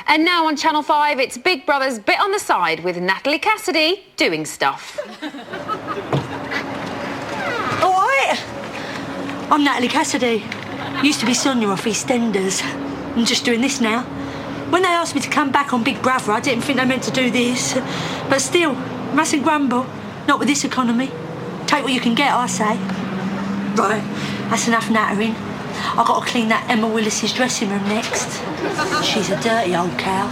And now on Channel 5, it's Big Brother's Bit on the Side with Natalie Cassidy doing stuff. All right. I'm Natalie Cassidy. Used to be Sonia off EastEnders. I'm just doing this now. When they asked me to come back on Big Brother, I didn't think they meant to do this. But still, mustn't grumble. Not with this economy. Take what you can get, I say. Right, that's enough nattering. I've got to clean that Emma Willis's dressing room next. She's a dirty old cow.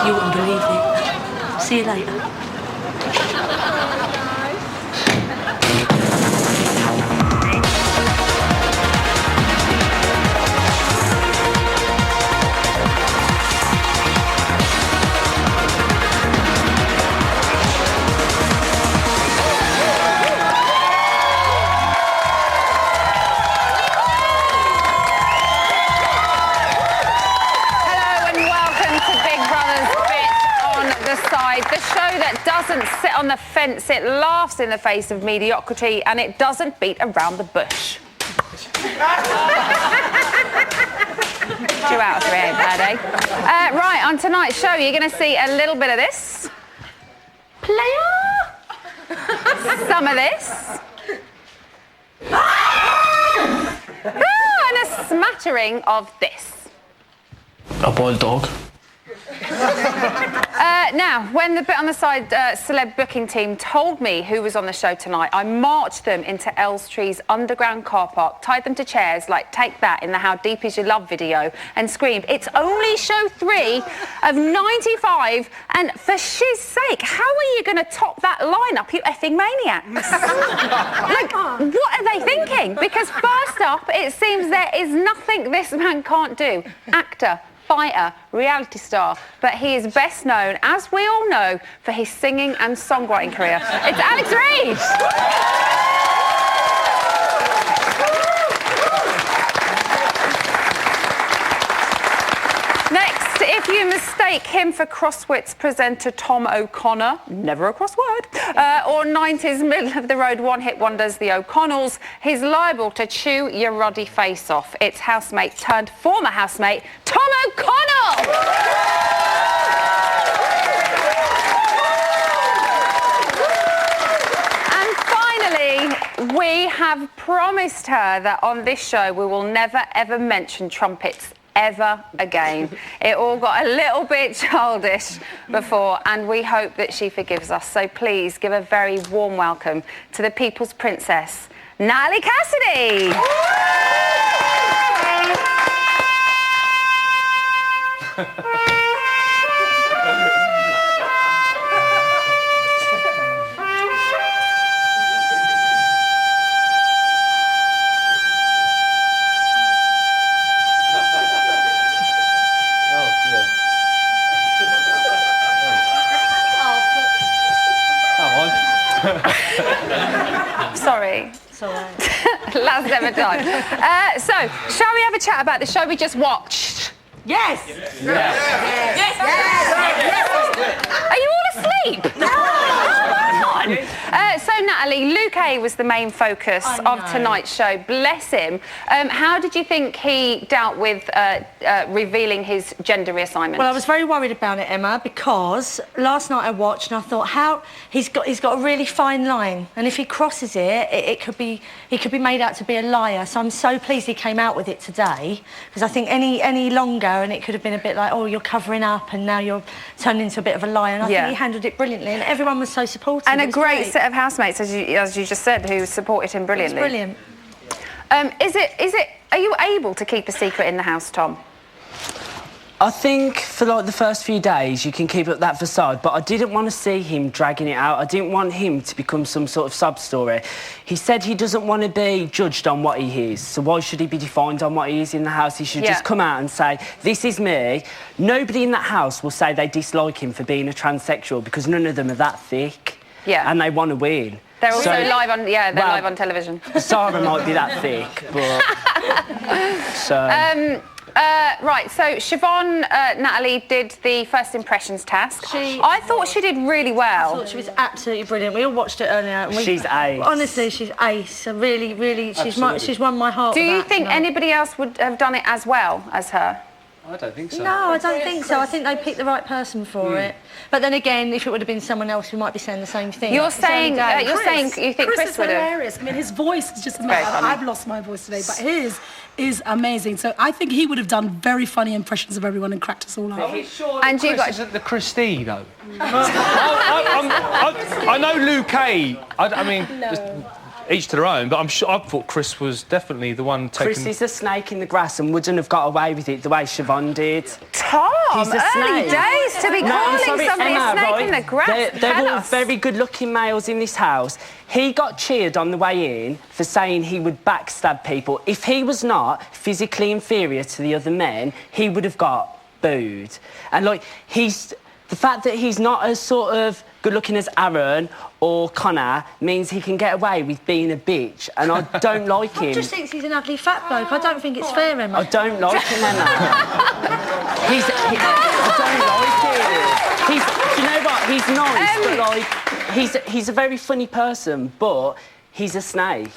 You wouldn't believe it. See you later. The show that doesn't sit on the fence, it laughs in the face of mediocrity, and it doesn't beat around the bush. 2 out of 3 ain't bad, eh? Right, on tonight's show, you're going to see a little bit of this. Player! Some of this. And a smattering of this. A boiled dog. Now, when the Bit on the Side celeb booking team told me who was on the show tonight, I marched them into Elstree's underground car park, tied them to chairs like Take That in the How Deep Is Your Love video, and screamed, "It's only show 3 of 95, and for shiz sake, how are you going to top that lineup, you effing maniacs?" Like, what are they thinking? Because first up, it seems there is nothing this man can't do. Actor, fighter, reality star, but he is best known, as we all know, for his singing and songwriting career. It's Alex Reid! Next, if you mistake him for Crosswits presenter Tom O'Connor, never a crossword, or 90s middle-of-the-road one-hit wonders The O'Connells, he's liable to chew your ruddy face off. It's housemate turned former housemate, Tom O'Connell! And finally, we have promised her that on this show we will never, ever mention trumpets ever again. It all got a little bit childish before, and we hope that she forgives us. So please give a very warm welcome to the People's Princess, Natalie Cassidy! Sorry. It's all right. Last ever time. So, shall we have a chat about the show we just watched? Yes! Yes. Yes! Yes! Yes! Are you all asleep? No! Come on! So, Natalie, Luke A was the main focus of tonight's show. Bless him. How did you think he dealt with revealing his gender reassignment? Well, I was very worried about it, Emma, because last night I watched and I thought, how he's got a really fine line, and if he crosses it, he could be made out to be a liar. So I'm so pleased he came out with it today, because I think any longer and it could have been a bit like, oh, you're covering up and now you're turning into a bit of a liar. And I think he handled it brilliantly, and everyone was so supportive. And a great set of housemates, as you just said, who supported him brilliantly. It was brilliant. Are you able to keep a secret in the house, Tom? I think for like the first few days you can keep up that facade, but I didn't want to see him dragging it out. I didn't want him to become some sort of sub-story. He said he doesn't want to be judged on what he is, so why should he be defined on what he is in the house? He should just come out and say, this is me. Nobody in that house will say they dislike him for being a transsexual, because none of them are that thick. Yeah. And they want to win. They're also live on, live on television. Sarah might be that thick, but... so... Right, so Siobhan, Natalie, did the first impressions task. I thought she did really well. I thought she was absolutely brilliant. We all watched it earlier. And she's ace. Honestly, she's ace. Really, she's won my heart. Do you think anybody else would have done it as well as her? I don't think so. No, I don't think so. I think they picked the right person for it. But then again, if it would have been someone else, we might be saying the same thing. You're It's early saying days. you think Chris is would have. hilarious. I mean, his voice is just Very amazing. funny. I've lost my voice today, but his is amazing. So I think he would have done very funny impressions of everyone and cracked us all up. And you Chris got. isn't the Christie, though. I know Lou Kay. I mean, just each to their own, but I'm sure I thought Chris was definitely the one taking... Chris is a snake in the grass and wouldn't have got away with it the way Siobhan did. Tom, He's a early snake. days to be calling somebody Emma, a snake right? in the grass. They're Tell all us. very good-looking males in this house. He got cheered on the way in for saying he would backstab people. If he was not physically inferior to the other men, he would have got booed. And, like, the fact that he's not as sort of good-looking as Aaron or Connor means he can get away with being a bitch, and I don't like him. I just think he's an ugly fat bloke. I don't think it's fair, Emma. I don't like him, Emma. I don't like him. Do you know what? He's nice, but like, he's a very funny person, but he's a snake.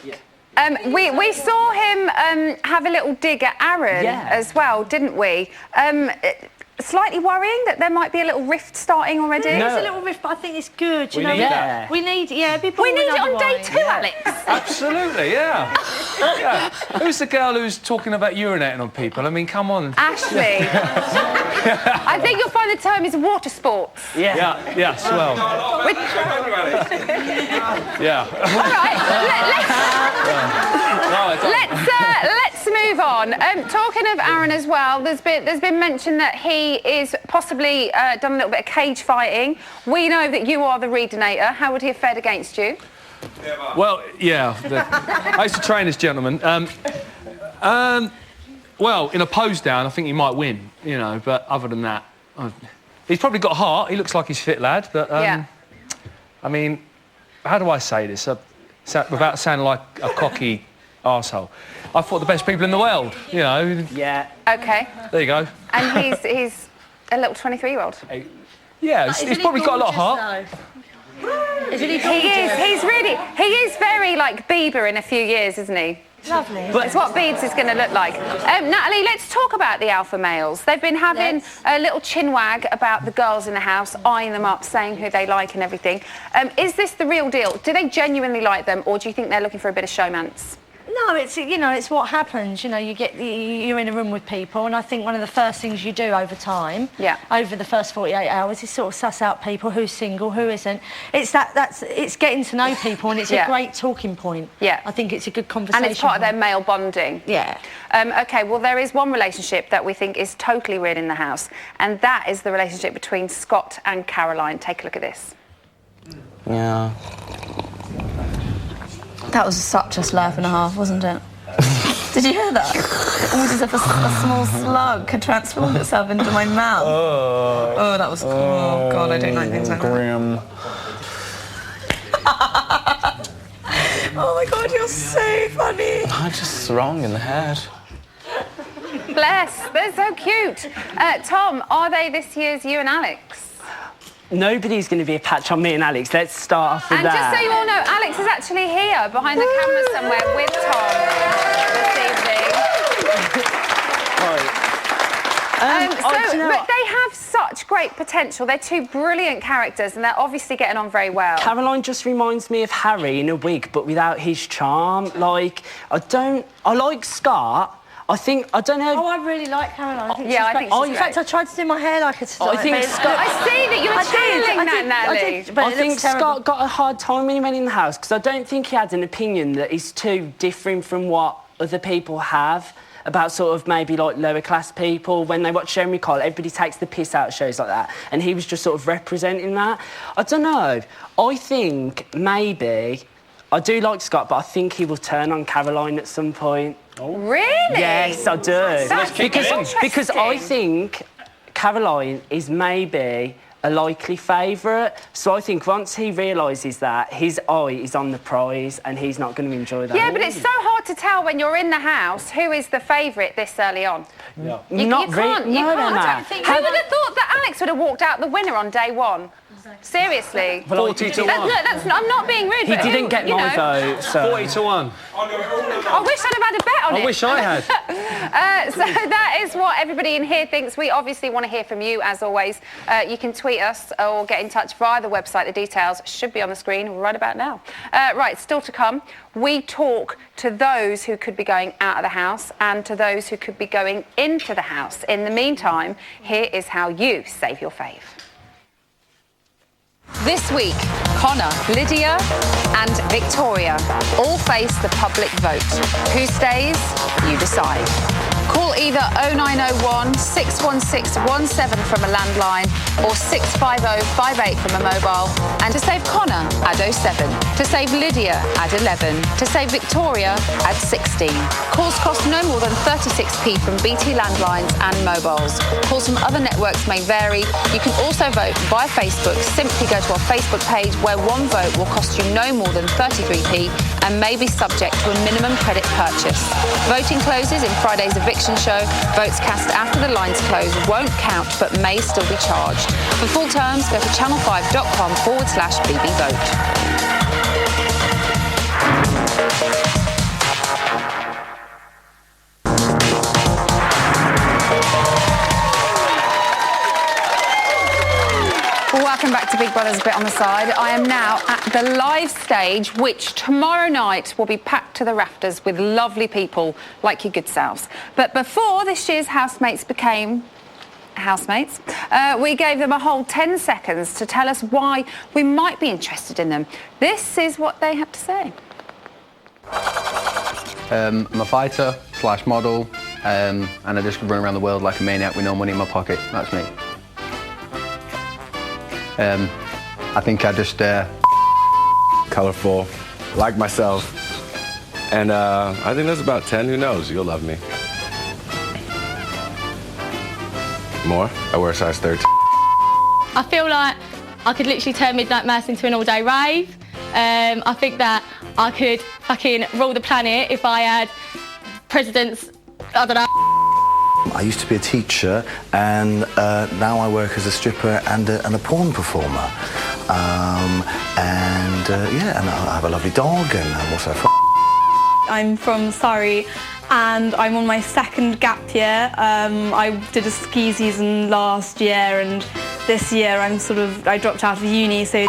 We saw him have a little dig at Aaron as well, didn't we? Slightly worrying that there might be a little rift starting already. There's a little rift, but I think it's good. You know, need that. We need, people. We need it on day otherwise. 2, Alex. Absolutely, yeah. Who's the girl who's talking about urinating on people? I mean, come on. Ashley. I think you'll find the term is water sports. Yeah, swell. Yeah. All right, let's move on. Talking of Aaron as well, there's been mention that he is possibly done a little bit of cage fighting. We know that you are the redonator. How would he have fared against you? Well, yeah. I used to train this gentleman. Well, in a pose down, I think he might win, you know, but other than that, he's probably got heart. He looks like he's a fit lad, but, I mean, how do I say this without sounding like a cocky arsehole? I fought the best people in the world, you know. Yeah. Okay. There you go. And he's a little 23-year-old. Yeah, he's probably got a lot of heart. Isn't he? He is very like Bieber in a few years, isn't he? Lovely. It's what Biebs is going to look like. Natalie, let's talk about the alpha males. They've been having a little chin wag about the girls in the house, eyeing them up, saying who they like and everything. Is this the real deal? Do they genuinely like them, or do you think they're looking for a bit of showmance? No, it's what happens. You know, you're in a room with people, and I think one of the first things you do over time, over the first 48 hours, is sort of suss out people who's single, who isn't. It's it's getting to know people, and it's a great talking point. Yeah, I think it's a good conversation. And it's part of their male bonding. Yeah. Okay, well, there is one relationship that we think is totally weird in the house, and that is the relationship between Scott and Caroline. Take a look at this. Yeah. That was such a slurp and a half, wasn't it? Did you hear that? Almost as if a small slug had transformed itself into my mouth. Oh, that was... Oh, God, I don't like things like that. Oh, my God, you're so funny. I'm just wrong in the head. Bless, they're so cute. Tom, are they this year's you and Alex? Nobody's going to be a patch on me and Alex. Let's start off with that. And just so you all know, Alex is actually here behind the camera somewhere with Tom this evening. But they have such great potential. They're two brilliant characters, and they're obviously getting on very well. Caroline just reminds me of Harry in a wig, but without his charm. Like, I like Scott. I don't know. Oh, I really like Caroline. I think I think she's in fact, I tried to do my hair like her today. I think Scott... I see that you were channeling that, Natalie. I think Scott got a hard time when he went in the house, because I don't think he had an opinion that is too different from what other people have about sort of maybe like lower class people. When they watch Jeremy Kyle, everybody takes the piss out of shows like that, and he was just sort of representing that. I don't know. I think maybe... I do like Scott, but I think he will turn on Caroline at some point. Oh. Really? Yes, I do. Because I think Caroline is maybe a likely favourite. So I think once he realises that, his eye is on the prize and he's not going to enjoy that. Yeah, but it's so hard to tell when you're in the house who is the favourite this early on. Yeah. You can't. No, Who would have thought that Alex would have walked out the winner on day one? Seriously. 40 to 1. I'm not being rude. He but didn't get my vote, so... 40 to 1. I wish I'd have had a bet on it. I wish I had. So that is what everybody in here thinks. We obviously want to hear from you, as always. You can tweet us or get in touch via the website. The details should be on the screen right about now. Right, still to come. We talk to those who could be going out of the house and to those who could be going into the house. In the meantime, here is how you save your fave. This week, Connor, Lydia and Victoria all face the public vote. Who stays? You decide. Call either 0901 616 17 from a landline or 650 58 from a mobile. And to save Connor, add 07. To save Lydia, add 11. To save Victoria, add 16. Calls cost no more than 36p from BT landlines and mobiles. Calls from other networks may vary. You can also vote via Facebook. Simply go to our Facebook page where one vote will cost you no more than 33p and may be subject to a minimum credit purchase. Voting closes in Friday's eviction show. Votes cast after the lines close won't count but may still be charged. For full terms, go to channel5.com/BBVote. Welcome back to Big Brother's Bit on the Side. I am now at the live stage, which tomorrow night will be packed to the rafters with lovely people like your good selves. But before this year's housemates became housemates, we gave them a whole 10 seconds to tell us why we might be interested in them. This is what they had to say. I'm a fighter / model, and I just run around the world like a maniac with no money in my pocket. That's me. I think I just colorful, like myself, and I think there's about 10. Who knows? You'll love me. More? I wear a size 13. I feel like I could literally turn Midnight Mass into an all-day rave. I think that I could fucking rule the planet if I had presidents, I don't know. I used to be a teacher, and now I work as a stripper and a porn performer. And I have a lovely dog, and I'm also I'm from Surrey, and I'm on my second gap year. I did a ski season last year, and this year I dropped out of uni, so...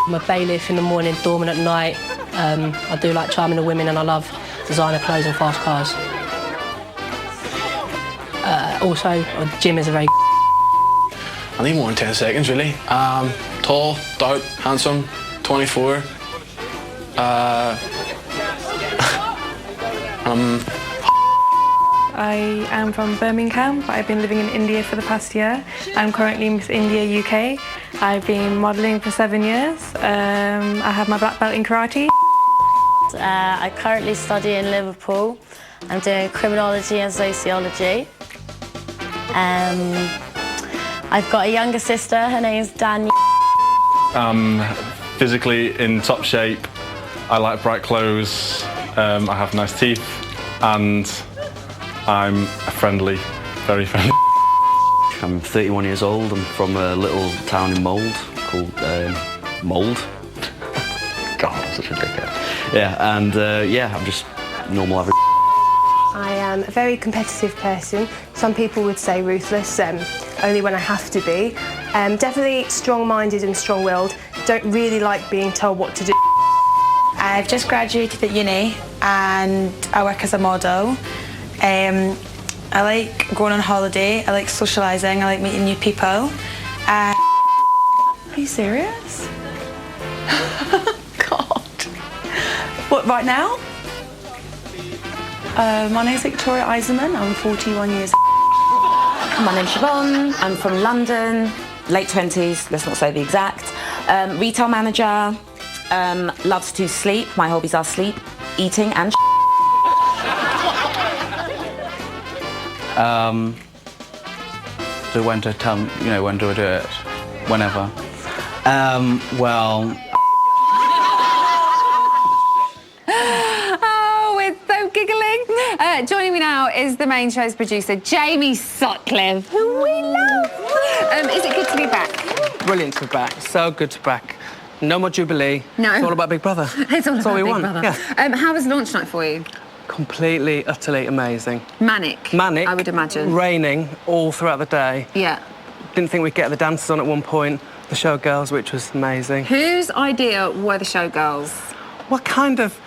I'm a bailiff in the morning, doorman at night. I do like charming the women, and I love designer clothes and fast cars. Also, Jim is a very... I need more than 10 seconds, really. Tall, dark, handsome, 24. I am from Birmingham, but I've been living in India for the past year. I'm currently Miss India UK. I've been modelling for 7 years. I have my black belt in karate. I currently study in Liverpool. I'm doing criminology and sociology. I've got a younger sister, her name's Danielle. I'm physically in top shape. I like bright clothes. I have nice teeth, and I'm friendly, very friendly. I'm 31 years old. I'm from a little town in Mould called Mould. God, I'm such a dickhead. Yeah, and I'm just normal average. I am a very competitive person. Some people would say ruthless, only when I have to be. Definitely strong-minded and strong-willed. Don't really like being told what to do. I've just graduated at uni and I work as a model. I like going on holiday, I like socialising, I like meeting new people. Are you serious? God. What, right now? My name's Victoria Eisenman, I'm 41 years old. My name's Siobhan, I'm from London, late 20s, let's not say the exact. Retail manager, loves to sleep, my hobbies are sleep, eating and So when to tell, when do I do it? Whenever. Giggling. Joining me now is the main show's producer, Jamie Sutcliffe, who we love. Is it good to be back? Brilliant to be back. So good to be back. No more Jubilee. No. It's all about Big Brother. It's all about we Big want. Brother. Yeah. How was launch night for you? Completely, utterly amazing. Manic. Manic. I would imagine. Raining all throughout the day. Yeah. Didn't think we'd get the dancers on at one point. The showgirls, which was amazing. Whose idea were the showgirls? What kind of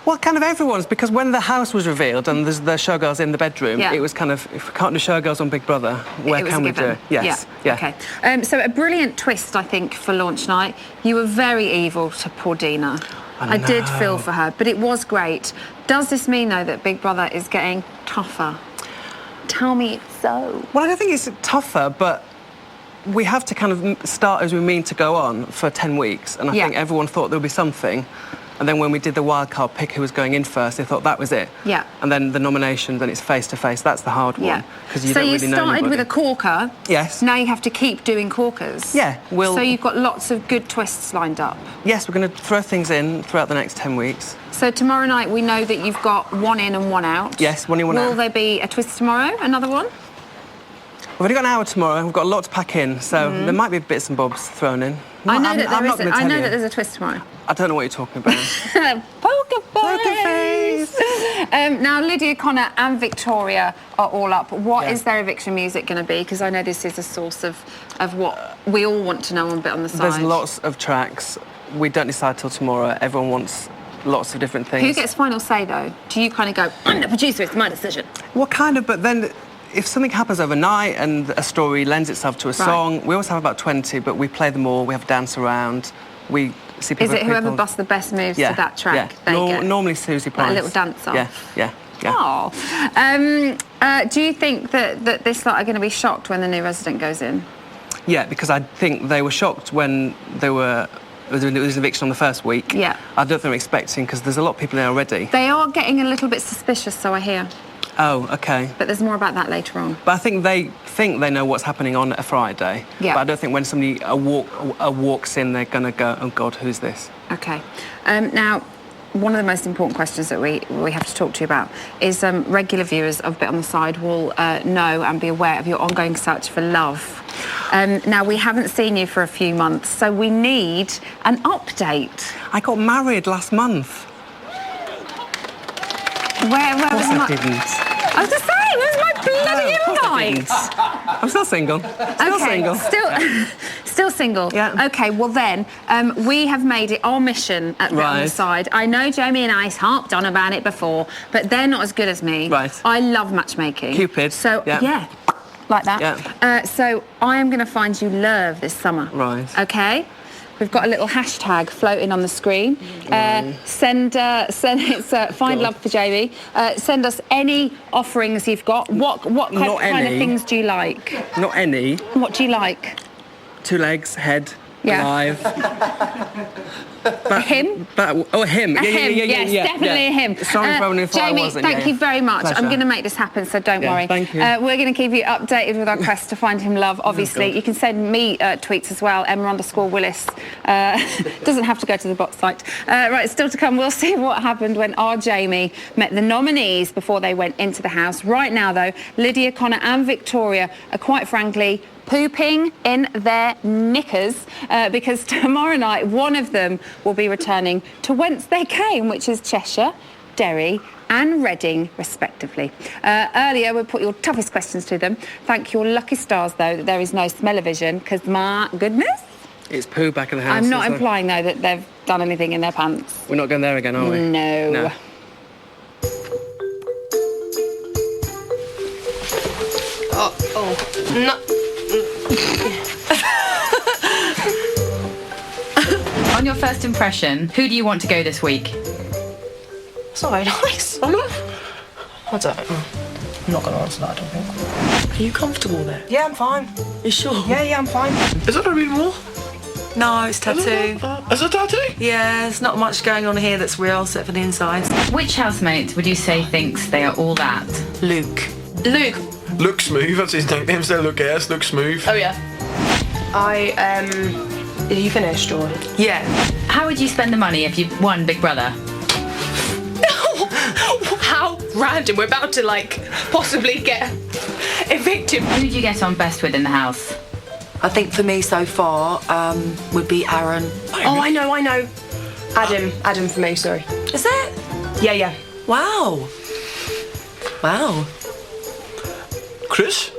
everyone's? Because when the house was revealed and there's the showgirls in the bedroom, Yeah. it was kind of, if we can't do showgirls on Big Brother, where It was can a we do given. it? Yes. Yeah. Okay. So a brilliant twist, I think, for launch night. You were very evil to poor Dina. I did feel for her, but it was great. Does this mean, though, that Big Brother is getting tougher? Tell me it's so. Well, I don't think it's tougher, but we have to kind of start as we mean to go on for 10 weeks. And I think everyone thought there would be something. And then when we did the wildcard pick who was going in first, they thought that was it. Yeah. And then the nominations, and it's face-to-face. That's the hard one. Yeah. Because you So don't you really know started anybody. with a corker. Yes. Now you have to keep doing corkers. Yeah, So you've got lots of good twists lined up. Yes, we're going to throw things in throughout the next 10 weeks. So tomorrow night we know that you've got one in and one out. Yes, one in, one Will out. there be a twist tomorrow? Another one? We've only got an hour tomorrow. We've got a lot to pack in, so there might be bits and bobs thrown in. I know I'm that not gonna I tell know you. that there's a twist tomorrow. I don't know what you're talking about. Poker face. Now Lydia, Connor and Victoria are all up. What is their eviction music going to be? Because I know this is a source of what we all want to know on Bit on the Side. There's lots of tracks. We don't decide till tomorrow. Everyone wants lots of different things. Who gets final say, though? Do you kind of go, I'm the producer, it's my decision? What kind of, but then if something happens overnight and a story lends itself to a song, we always have about 20, but we play them all, we have a dance around, we see people... Is it whoever busts the best moves to that track? Yeah. They get Normally Susie Price. like a little dance off. Yeah. Oh. Do you think that this lot are going to be shocked when the new resident goes in? Yeah, because I think they were shocked when there was an eviction on the first week. Yeah. I don't think they're expecting, because there's a lot of people there already. They are getting a little bit suspicious, so I hear. Oh, OK. But there's more about that later on. But I think they know what's happening on a Friday. Yeah. But I don't think when somebody walks in, they're going to go, oh, God, who's this? OK. Now, one of the most important questions that we have to talk to you about is regular viewers of Bit on the Side will know and be aware of your ongoing search for love. Now, we haven't seen you for a few months, so we need an update. I got married last month. Where was my... I was going to say, where's my bloody invite? I'm still single. Still single. Yeah. OK, well then, we have made it our mission at Bit on the Side. I know Jamie and I harped on about it before, but they're not as good as me. Right. I love matchmaking. Cupid. So, yeah, like that. Yeah. So I am going to find you love this summer. Right. OK? We've got a little hashtag floating on the screen. Send it's Find Love for Jamie. Send us any offerings you've got. What kind of things do you like? Not any. What do you like? 2 legs, head, Yeah. alive. Him? Him. A him, yes, definitely a him. Sorry for if I Jamie, wasn't. thank you very much. Pleasure. I'm going to make this happen, so don't worry. Thank you. We're going to keep you updated with our quest to find him love, obviously. You can send me tweets as well, Emma_Willis. Doesn't have to go to the bot site. Right, still to come, we'll see what happened when our Jamie met the nominees before they went into the house. Right now, though, Lydia, Connor and Victoria are quite frankly pooping in their knickers because tomorrow night one of them will be returning to whence they came, which is Cheshire, Derry and Reading, respectively. Earlier, we put your toughest questions to them. Thank your lucky stars, though, that there is no smell-o-vision, because, my goodness. It's poo back in the house. I'm not implying, though, that they've done anything in their pants. We're not going there again, are we? No. No. On your first impression, who do you want to go this week? It's not very nice. I don't know. I'm not going to answer that, I don't think. Are you comfortable there? Yeah, I'm fine. You sure? Yeah, I'm fine. Is that a real more? No, it's tattoo. Is it tattoo? Yeah, there's not much going on here that's real, except for the insides. Which housemate would you say thinks they are all that? Luke. Look smooth, that's his nickname. So look yes, look smooth. Oh, yeah. Are you finished, or? Yeah. How would you spend the money if you won Big Brother? How random. We're about to, possibly get evicted. Who do you get on best with in the house? I think for me so far would be Aaron. Oh, I know. Adam for me, sorry. Is it? Yeah. Wow. Chris?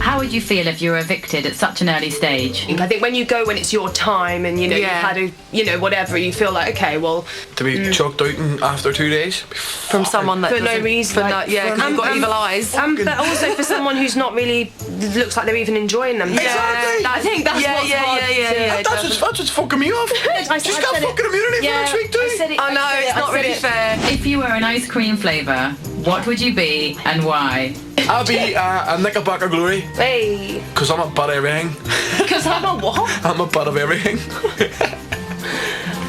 How would you feel if you were evicted at such an early stage? I think when you go when it's your time and, you know, Yeah. you've had whatever, you feel like, okay, well... To be chucked out after 2 days? From someone that For no doesn't- reason. For like, no, yeah, because you've got evil eyes. But also for someone who's not really... looks like they're even enjoying them. Exactly. I think that's what's hard to... That's what's fucking me off. She's got fucking immunity for next week, too. I know, it's not really fair. If you were an ice cream flavour, what would you be and why? I'll be a Knickerbocker Glory. Hey. Because I'm a butt of everything. Because I'm a what? I'm a butt of everything.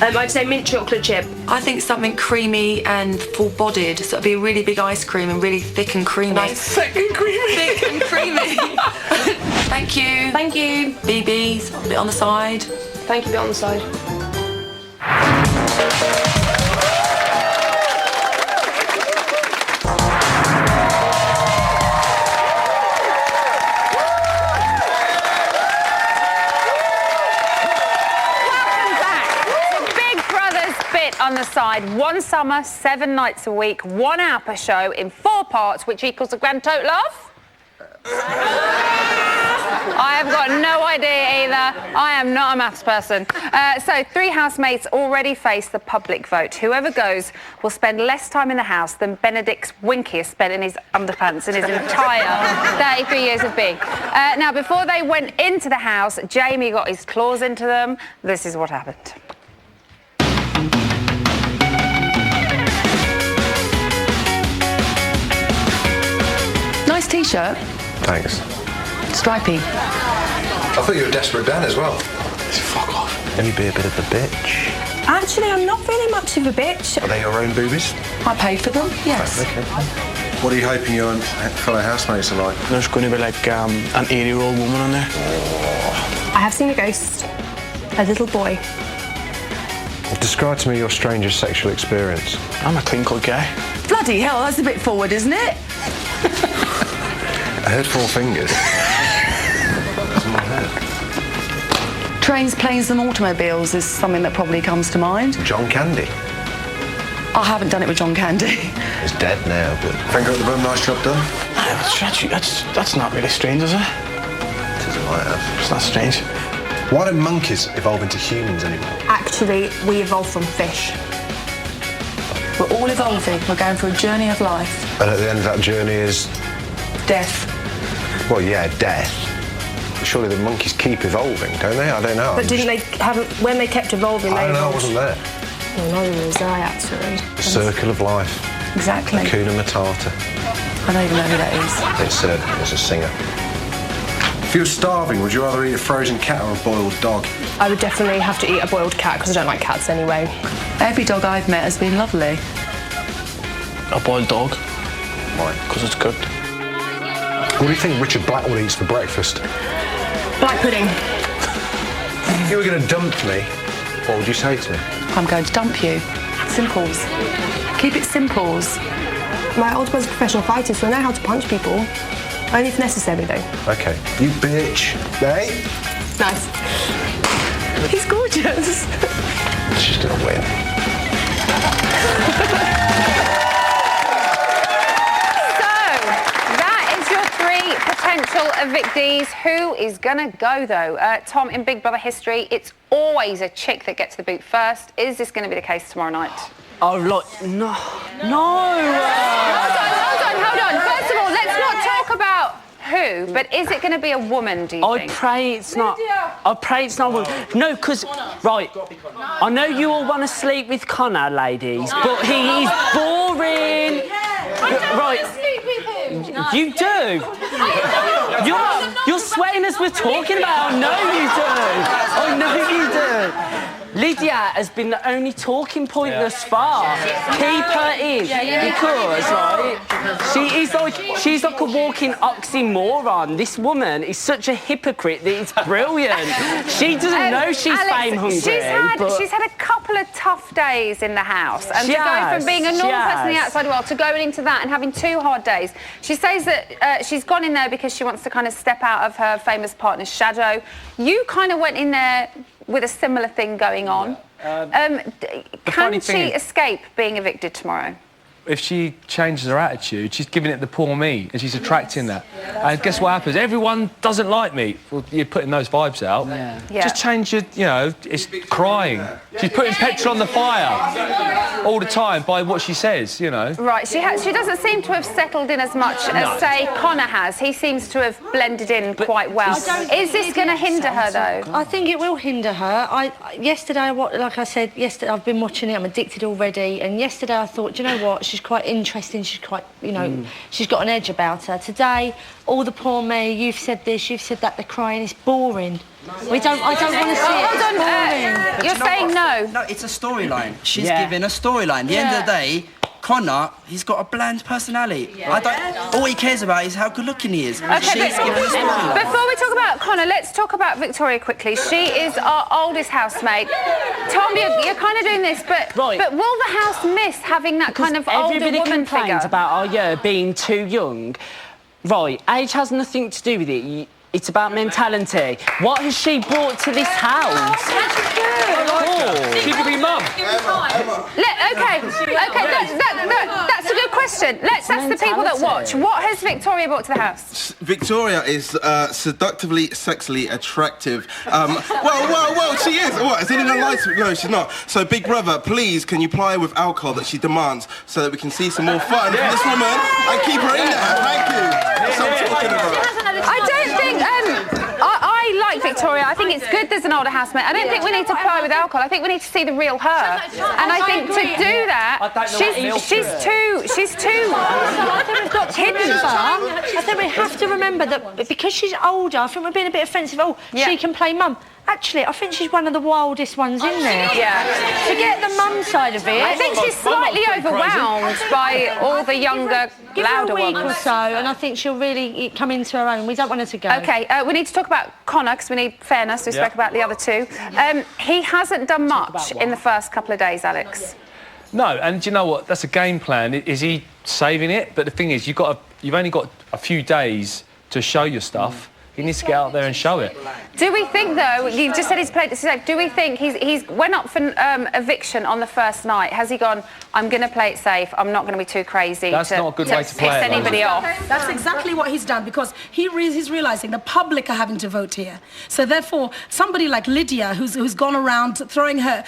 I'd say mint chocolate chip. I think something creamy and full-bodied. So it'd be a really big ice cream and really thick and creamy. Thick and creamy. Thick and creamy. Thank you. Thank you. BBs, a bit on the side. Thank you, bit on the side. On the side, 1 summer, 7 nights a week, 1 hour per show in 4 parts, which equals a grand total of? I have got no idea either. I am not a maths person. So 3 housemates already face the public vote. Whoever goes will spend less time in the house than Benedict's Winky has spent in his underpants in his entire 33 years of being. Now, before they went into the house, Jamie got his claws into them. This is what happened. Nice t-shirt. Thanks. Stripy. I thought you were Desperate Dan as well. Fuck off. Let me be a bit of a bitch. Actually, I'm not really much of a bitch. Are they your own boobies? I pay for them, yes. Okay. What are you hoping your fellow housemates are like? There's going to be like an 80-year-old woman on there. I have seen a ghost. A little boy. Describe to me your strangest sexual experience. I'm a clean-cut guy. Bloody hell, that's a bit forward, isn't it? I heard 4 fingers. That's in my head. Trains, planes and automobiles is something that probably comes to mind. John Candy. I haven't done it with John Candy. He's dead now, but finger at the bum, nice job done. That's not really strange, is it? It is, it might have. It's not strange. Why don't monkeys evolve into humans anymore? Actually, we evolved from fish. We're all evolving. We're going through a journey of life. And at the end of that journey is... Death. Well, yeah, death. Surely the monkeys keep evolving, don't they? I don't know. But didn't they have... When they kept evolving, I they don't know, I evolved. wasn't there. Well, neither was I, actually. The circle of life. Exactly. Hakuna Matata. I don't even know who that is. It's a singer. If you were starving, would you rather eat a frozen cat or a boiled dog? I would definitely have to eat a boiled cat because I don't like cats anyway. Every dog I've met has been lovely. A boiled dog. Why? Because it's good. What do you think Richard Blackwood eats for breakfast? Black pudding. If you were going to dump me, what would you say to me? I'm going to dump you. Simples. Keep it simples. My old was a professional fighter, so I know how to punch people. Only if necessary, though. OK. You bitch. Hey? Nice. He's gorgeous. She's going to win. Potential evictees. Who is gonna go though? Tom, in Big Brother history, it's always a chick that gets the boot first. Is this going to be the case tomorrow night? Oh, look, no. Hold on. First of all, let's not talk about who, but is it going to be a woman, do you think? I pray it's not a woman. No, because, right, I know you all want to sleep with Connor, ladies, but he is boring. Right. You do. You're sweating as we're talking about. I know you do. Lydia has been the only talking point thus far. Keep her in, because, right, she's like a walking oxymoron. This woman is such a hypocrite that it's brilliant. She doesn't know she's fame hungry. She's had a couple of tough days in the house, and to go from being a normal person in the outside world to going into that and having 2 hard days. She says that she's gone in there because she wants to kind of step out of her famous partner's shadow. You kind of went in there with a similar thing going on. Can she escape being evicted tomorrow? If she changes her attitude, she's giving it the poor me, and she's attracting that. And guess what happens? Everyone doesn't like me. Well, you're putting those vibes out. Just change your, it's crying. She's putting petrol on the fire all the time by what she says, Right, she doesn't seem to have settled in as much as, say, Connor has. He seems to have blended in quite well. Is this going to hinder her, though? I think it will hinder her. Yesterday, like I said, I've been watching it, I'm addicted already, and yesterday I thought, do you know what? She's quite interesting, she's quite, she's got an edge about her. Today, all the poor me, you've said this, you've said that, the crying is boring. I don't want to see it. Hold on, you're saying no? No, it's a storyline. She's giving a storyline. At the end of the day, Connor, he's got a bland personality. All he cares about is how good looking he is. Okay, She's giving a storyline. Before we talk about Connor, let's talk about Victoria quickly. She is our oldest housemate. Tom, you're kind of doing this, but will the house miss having that kind of older everybody woman complains figure? about being too young. Right, age has nothing to do with it. It's about mentality. What has she brought to this house? She could be mum. That's a good question. That's the people that watch. What has Victoria brought to the house? Victoria is seductively, sexily attractive. Well, she is. What? Is it in her license? No, she's not. So, Big Brother, please, can you ply her with alcohol that she demands so that we can see some more fun from this woman and keep her in there? Thank you. That's what I'm talking about. I don't think... I like Victoria. I think it's good there's an older housemate. I don't think we need to ply with alcohol. I think we need to see the real her. And I think to do that, she's too hidden. I think we have to remember that because she's older, I think we're being a bit offensive. She can play mum. Actually, I think she's one of the wildest ones in there. Yeah. Forget the mum side of it. I think she's slightly overwhelmed by all the younger, louder ones. Give her a week or so, and I think she'll really come into her own. We don't want her to go. OK, we need to talk about Connor, because we need fairness. We spoke about the other two. He hasn't done much in the first couple of days, Alex. No, and do you know what? That's a game plan. Is he saving it? But the thing is, you've only got a few days to show your stuff. He needs to get out there and show it. Do we think, though, you just said he's played this safe, do we think he's went up for eviction on the first night? Has he gone, I'm going to play it safe, I'm not going to be too crazy That's not a good way to play piss it, anybody off? That's exactly what he's done, because he's realising the public are having to vote here. So therefore, somebody like Lydia, who's gone around throwing her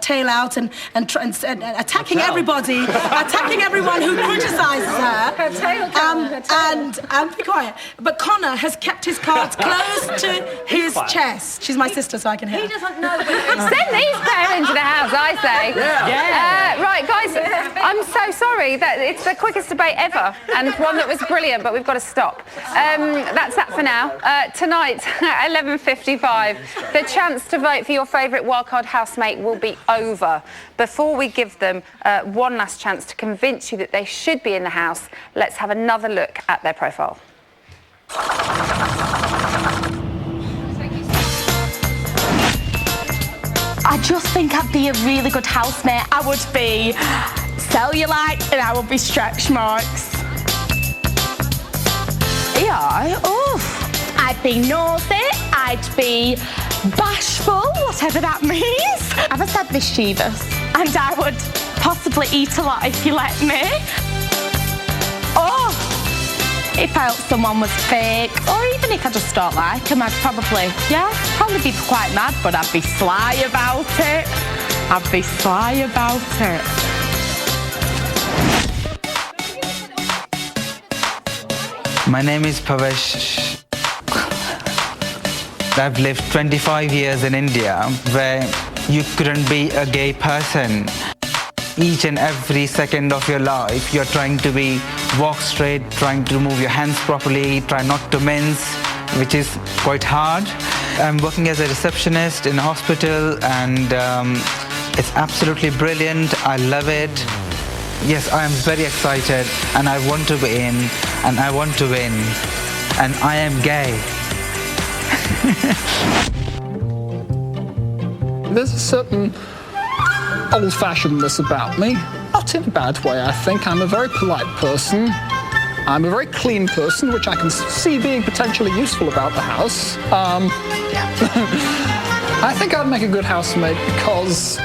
tail out and attacking everybody, attacking everyone who criticises her. Her tail and be quiet. But Connor has kept his cards close to his chest. She's my sister, so I can hear. He doesn't know. Send these pair into the house, I say. Right, guys, I'm so sorry that it's the quickest debate ever, and one that was brilliant, but we've got to stop. That's that for now. Tonight at 11:55, the chance to vote for your favourite wildcard housemate will be over. Before we give them one last chance to convince you that they should be in the house, let's have another look at their profile. I just think I'd be a really good housemate. I would be cellulite and I would be stretch marks. Yeah, I'd be nosy, I'd be bashful, whatever that means. I've said mischievous. And I would possibly eat a lot if you let me. If I felt someone was fake, or even if I just don't like them, I'd probably be quite mad, but I'd be sly about it. My name is Pavesh. I've lived 25 years in India, where you couldn't be a gay person. Each and every second of your life, you're trying to walk straight, trying to move your hands properly, try not to mince, which is quite hard. I'm working as a receptionist in a hospital, and it's absolutely brilliant. I love it. Yes, I am very excited, and I want to be in, and I want to win, and I am gay. There's a certain old-fashionedness about me. Not in a bad way, I think. I'm a very polite person. I'm a very clean person, which I can see being potentially useful about the house. I think I'd make a good housemate because,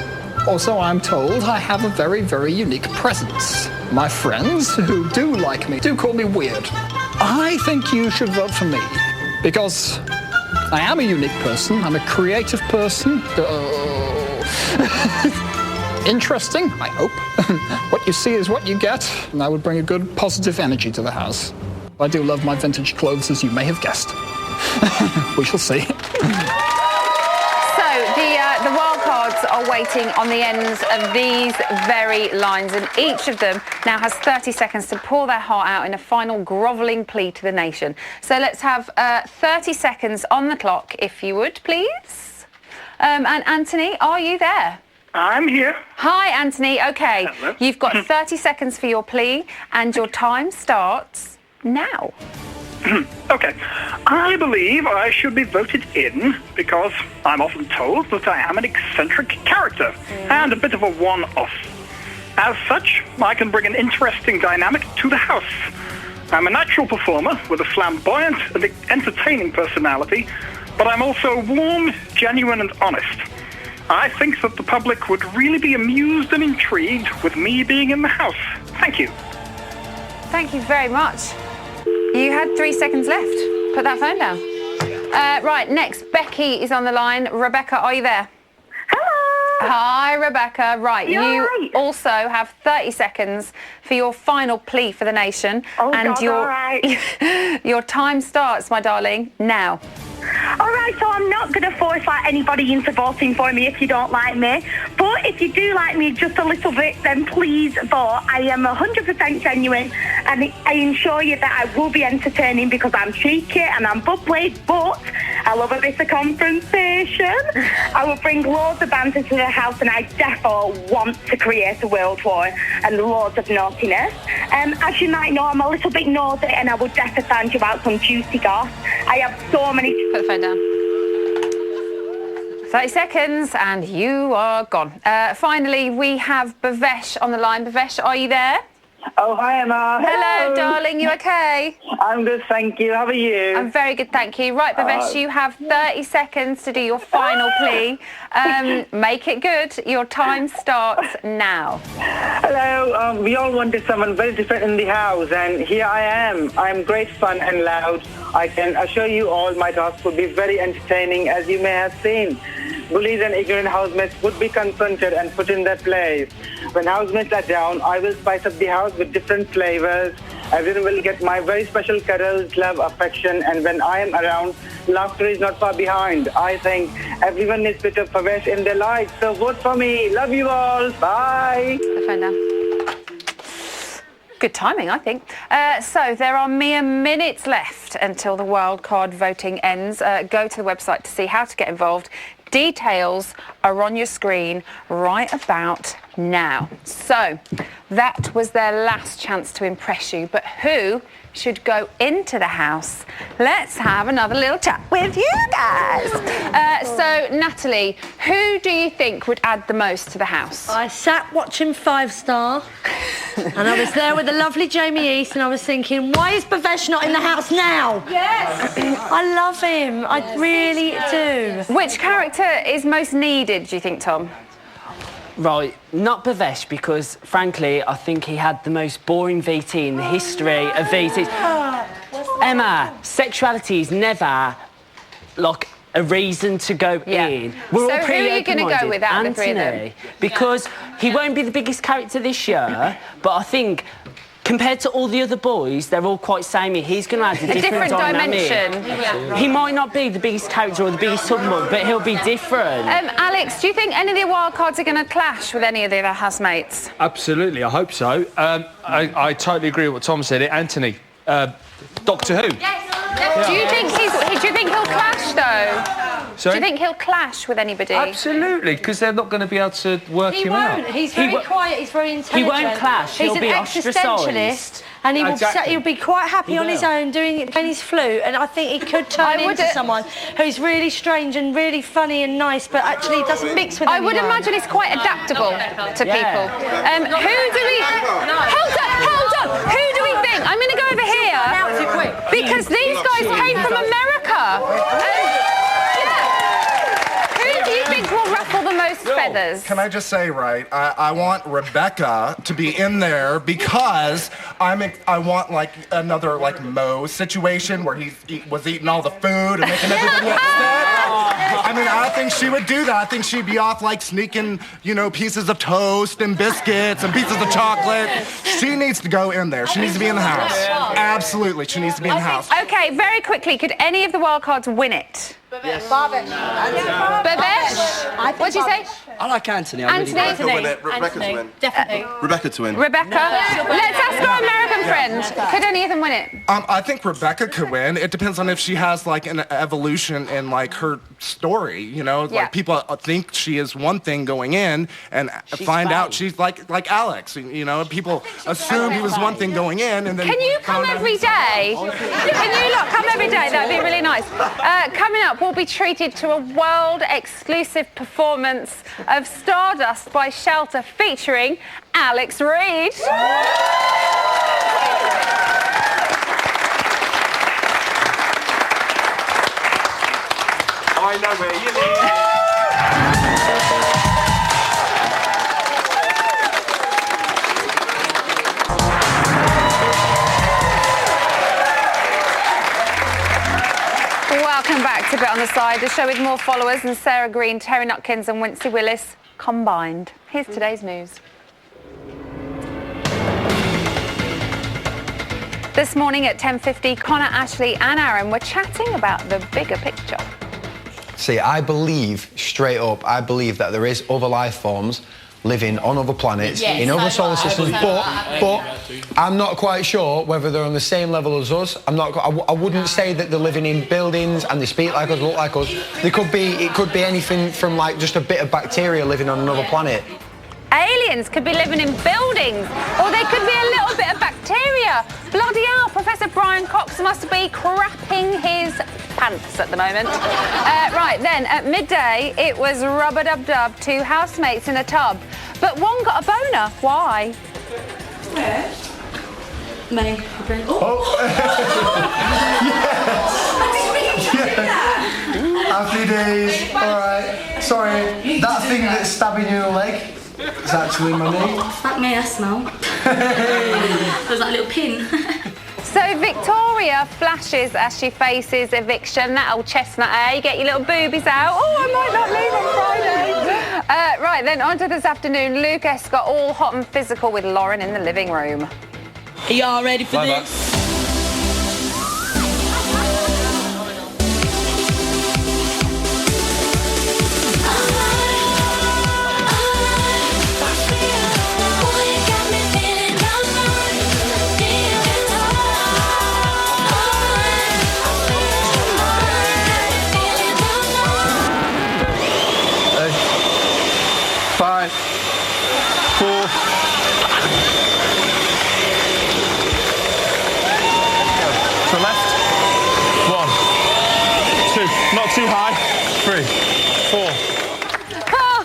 also I'm told, I have a very, very unique presence. My friends who do like me do call me weird. I think you should vote for me because I am a unique person. I'm a creative person. Interesting, I hope. What you see is what you get, and I would bring a good positive energy to the house. I do love my vintage clothes, as you may have guessed. We shall see. So the wild cards are waiting on the ends of these very lines, and each of them now has 30 seconds to pour their heart out in a final grovelling plea to the nation. So let's have 30 seconds on the clock, if you would, please. And Anthony, are you there? I'm here. Hi, Anthony. OK, Hello. You've got 30 seconds for your plea, and your time starts now. Okay. I believe I should be voted in because I'm often told that I am an eccentric character and a bit of a one-off. As such, I can bring an interesting dynamic to the house. I'm a natural performer with a flamboyant and entertaining personality, but I'm also warm, genuine and honest. I think that the public would really be amused and intrigued with me being in the house. Thank you. Thank you very much. You had 3 seconds left. Put that phone down. Right, next, Becky is on the line. Rebecca, are you there? Hello. Hi, Rebecca. Right, you also have 30 seconds for your final plea for the nation. Oh, and God, all right. your time starts, my darling, now. All right, so I'm not going to force anybody into voting for me if you don't like me. But if you do like me just a little bit, then please vote. I am 100% genuine, and I assure you that I will be entertaining because I'm cheeky and I'm bubbly, but I love a bit of confrontation. I will bring loads of banter to the house, and I definitely want to create a world war and loads of naughtiness. As you might know, I'm a little bit naughty, and I will definitely find you out some juicy goss. I have so many... Put the phone down. 30 seconds and you are gone. Finally, we have Bhavesh on the line. Bhavesh, are you there? Oh, hi, Emma. Hello, darling. You okay? I'm good, thank you. How are you? I'm very good, thank you. Right, Bhavesh, you have 30 seconds to do your final plea. Make it good. Your time starts now. Hello. We all wanted someone very different in the house, and here I am. I'm great fun and loud. I can assure you all my task will be very entertaining, as you may have seen. Bullies and ignorant housemates would be confronted and put in their place. When housemates are down, I will spice up the house with different flavors. Everyone will get my very special cuddles, love, affection, and when I am around, laughter is not far behind. I think everyone needs a bit of Bhavesh in their lives, so vote for me. Love you all. Bye. Good timing, I think. So there are mere minutes left until the wildcard voting ends. Go to the website to see how to get involved. Details are on your screen right about now. So that was their last chance to impress you. But who should go into the house? Let's have another little chat with you guys. So Natalie, who do you think would add the most to the house? I sat watching 5 Star and I was there with the lovely Jamie East and I was thinking, why is Bhavesh not in the house now? Yes! I love him. I really do. Which character is most needed, do you think, Tom? Right, not Bhavesh, because, frankly, I think he had the most boring VT in the history of VTs. Emma, sexuality is never, like, a reason to go in. We're So all who pretty are you going to go with out of the three of them? Anthony, because he won't be the biggest character this year, but I think... Compared to all the other boys, they're all quite samey. He's going to add a different dynamic. dimension. He might not be the biggest character or the biggest submarine, but he'll be different. Alex, do you think any of the wildcards are going to clash with any of the other housemates? Absolutely, I hope so. I totally agree with what Tom said. Anthony, Doctor Who. Yes. Do you think he'll clash though? Do you think he'll clash with anybody? Absolutely, because they're not going to be able to work him out. He's very quiet, he's very intelligent. He won't clash, he'll be existentialist. And he'll be quite happy on his own playing his flute, and I think he could turn into someone who's really strange and really funny and nice, but actually doesn't mix with anyone. I would imagine he's quite adaptable to people. Who do we... Hold up! Who do we think? I'm going to go over here, because these guys came from America. Who do you think will ruffle the most feathers? Can I just say, right, I want Rebecca to be in there because I want, like, another, like, Mo situation where he was eating all the food and making everybody upset. I mean, I think she would do that. I think she'd be off, like, sneaking, you know, pieces of toast and biscuits and pieces of chocolate. She needs to go in there. She needs to be in the house. Absolutely, she needs to be in the house. Okay, very quickly, could any of the wild cards win it? Babesh. Babesh? What'd you say? I like Anthony. Anthony. Rebecca to win. Definitely. Rebecca to win. Rebecca. Let's ask our American friend. Could any of them win it? I think Rebecca could win. It depends on if she has, like, an evolution in, like, her story, you know? Like, people think she is one thing going in and find out she's like Alex, you know? People assume he was one thing going in and then... Can you come every day? Can you come every day? That'd be really nice. Coming up, we'll be treated to a world-exclusive performance of Stardust by Shelter featuring Alex Reid. I know where you live. Welcome back to Bit on the Side, a show with more followers than Sarah Green, Terry Nutkins and Wincy Willis combined. Here's today's news. This morning at 10:50, Connor, Ashley and Aaron were chatting about the bigger picture. See, I believe, straight up, that there is other life forms living on other planets, in other solar systems, but I'm not quite sure whether they're on the same level as us. I wouldn't say that they're living in buildings and they speak like us, look like us. It could be anything from, like, just a bit of bacteria living on another planet. Aliens could be living in buildings, or they could be a little bit of bacteria. Bloody hell, Professor Brian Cox must be crapping his pants at the moment. Right, then, at midday, it was rub-a-dub-dub, 2 housemates in a tub. But one got a boner. Why? Where? Me. Happy days. All right. Sorry, that thing that's stabbing you in the leg is actually my knee. Fuck me, I smell. There's that little pin. So Victoria flashes as she faces eviction. That old chestnut, eh? You get your little boobies out. Oh, I might not leave on Friday. Right, then on to this afternoon. Lucas got all hot and physical with Lauren in the living room. Are y'all ready for this? Not too high. 3, 4.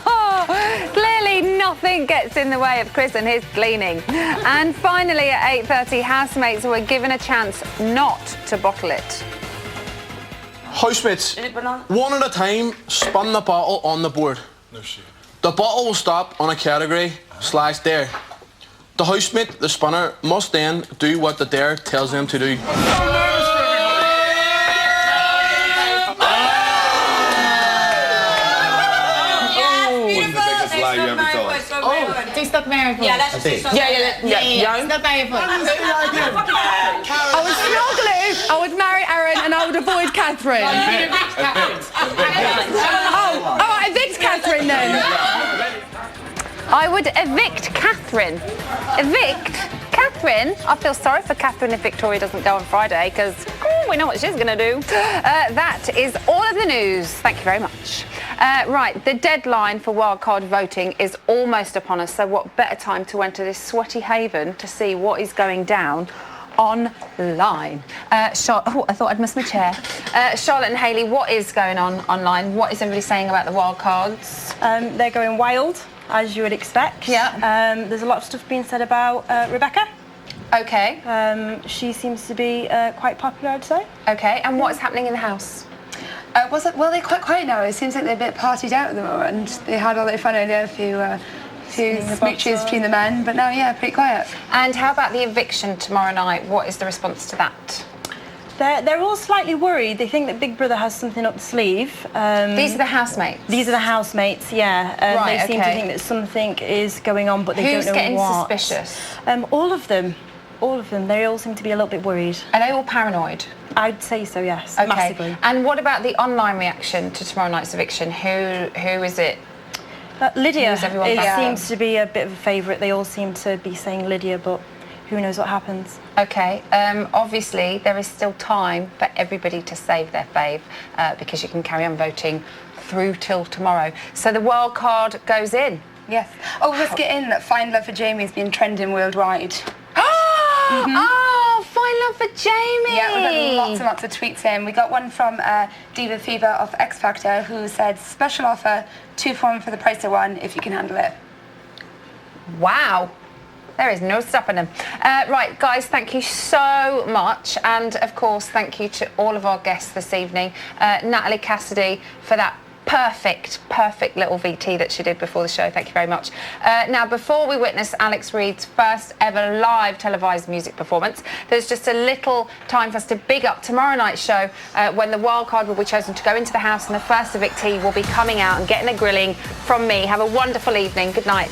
Oh, clearly nothing gets in the way of Chris and his cleaning. And finally at 8:30, housemates were given a chance not to bottle it. Housemates, one at a time, spin the bottle on the board. No shit. The bottle will stop on a category / dare. The housemate, the spinner, must then do what the dare tells them to do. Do Stock Marathon. Yeah, let's do Stock Marathon. Yeah. Stock Marathon. I would snuggle, I would marry Aaron and I would avoid Catherine. Oh, all right, evict Catherine then. I would evict Catherine. Evict Catherine, I feel sorry for Catherine if Victoria doesn't go on Friday, because we know what she's going to do. That is all of the news. Thank you very much. Right, the deadline for wildcard voting is almost upon us, so what better time to enter this sweaty haven to see what is going down online. I thought I'd missed my chair. Charlotte and Hayley, what is going on online? What is everybody saying about the wildcards? They're going wild, as you would expect. Yeah. There's a lot of stuff being said about Rebecca. Okay. She seems to be quite popular, I'd say. Okay, and what is happening in the house? Well, they're quite quiet now. It seems like they're a bit partied out at the moment. They had all their fun earlier, a few smooches between the men, but now, yeah, pretty quiet. And how about the eviction tomorrow night? What is the response to that? They're all slightly worried. They think that Big Brother has something up the sleeve. These are the housemates? These are the housemates, yeah. Right, they seem to think that something is going on, but they don't know what. Who's getting suspicious? All of them. All of them. They all seem to be a little bit worried. Are they all paranoid? I'd say so, yes. Okay. Massively. And what about the online reaction to tomorrow night's eviction? Who is it? Lydia. Who's everyone It back? seems to be a bit of a favourite. They all seem to be saying Lydia, but who knows what happens. Okay, obviously there is still time for everybody to save their fave because you can carry on voting through till tomorrow. So the wild card goes in. Yes. Oh, let's get in that Find Love for Jamie has been trending worldwide. Oh, Find Love for Jamie! Yeah, we've got lots and lots of tweets in. We got one from Diva Fever of X Factor who said, special offer, 2 for 1 for the price of 1 if you can handle it. Wow. There is no stopping them. Right, guys, thank you so much. And, of course, thank you to all of our guests this evening. Natalie Cassidy for that perfect little VT that she did before the show. Thank you very much. Now, before we witness Alex Reid's first ever live televised music performance, there's just a little time for us to big up tomorrow night's show when the wild card will be chosen to go into the house and the first evictee will be coming out and getting a grilling from me. Have a wonderful evening. Good night.